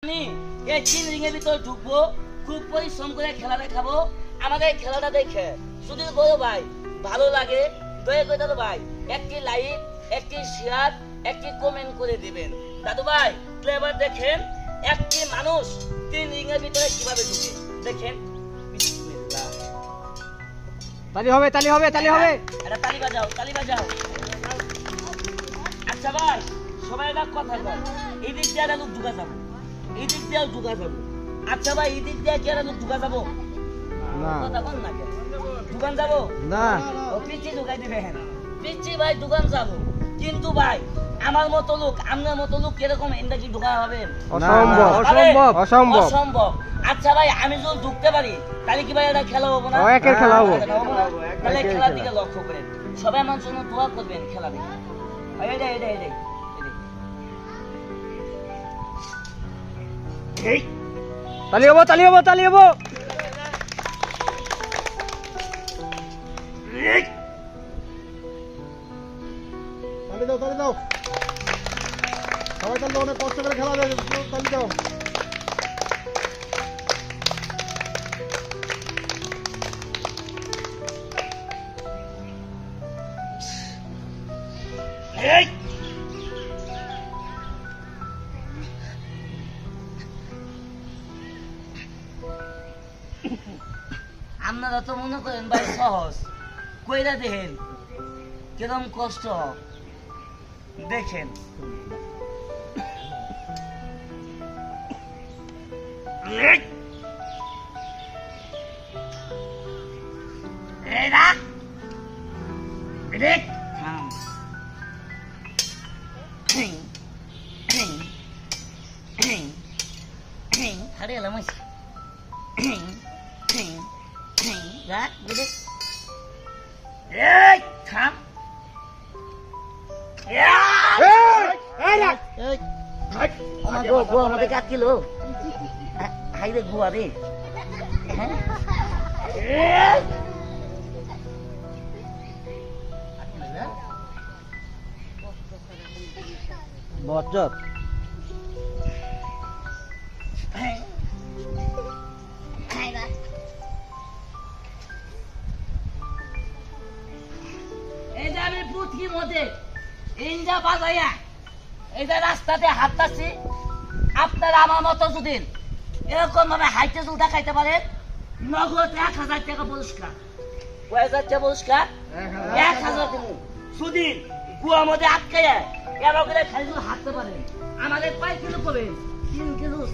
আমি এই তিন রিংয়ের ভিতর ঢুকবো, খুব পরিশ্রম করে খেলাটা খাবো। আমাদের খেলাটা দেখে যদি বড় ভাই ভালো লাগে দয়া করে দাদু ভাই একটি লাইক, একটি শেয়ার, একটি কমেন্ট করে দিবেন। দাদু ভাই এবার দেখেন একটি মানুষ তিন রিংয়ের ভিতরে কিভাবে ঢুকে দেখেন। তালি হবে, তালি হবে, তালি হবে। এটা তালি বাজাও, তালি বাজাও। আচ্ছা ভাই সবাই একটা কথা বল, এই দিক দিয়ে একটা লোক ঢুকা যাবো, এই দিক দিয়েও ঢুকা যাবো। আচ্ছা ভাই এই দিক দিয়ে কি একটা লোক ঢুকা যাবো? কথা বল না কেন? দোকান যাবো না, ও পিচ্ছি ঢুকাই দিবেন। পিচ্ছি ভাই দোকান যাবো, কিন্তু ভাই আমার মতো লোক, আপনার মতো লোক কিরকম এটা কি ঢুকা হবেন? অসম্ভব, অসম্ভব, অসম্ভব, অসম্ভব। আচ্ছা ভাই আমি যদি ঢুকতে পারি তাহলে কি ভাই এটা খেলা হবো না? একের খেলা হবো। তাহলে খেলার দিকে লক্ষ্য করেন, সবাই আমার জন্য দোয়া করবেন খেলা দেখে। তালি হবো, তালি হবো, তালি হবো। তালি দাও, তালি দাও। সবাই তাহলে অনেক কষ্ট করে খেলা যায়, তালি দাও। আপনারা তো মনে করেন ভাই সহজ, কইরা দেখেন কিরম কষ্ট দেখেন। হারে এলাম থাম। আমাদের কাজ কিলো হাইরে গুয়া রে। বজ্জত এই যে আমি পৃথিবীর মধ্যে ইঞ্জা বাজাইয়া এই যে রাস্তাতে হাঁটতাছি, আপনারা আমার মতো যদি এরকম ভাবে হাইটে যদি দেখাইতে পারেন নগদ 1000 টাকা পুরস্কার। 1000 টাকা পুরস্কার, 1000 দিব। যদি কুয়ার মধ্যে আটকাইয়া এরকম করে খালি হাঁটতে পারেন আমাদের 5 কিলো করবেন, 3 কিলো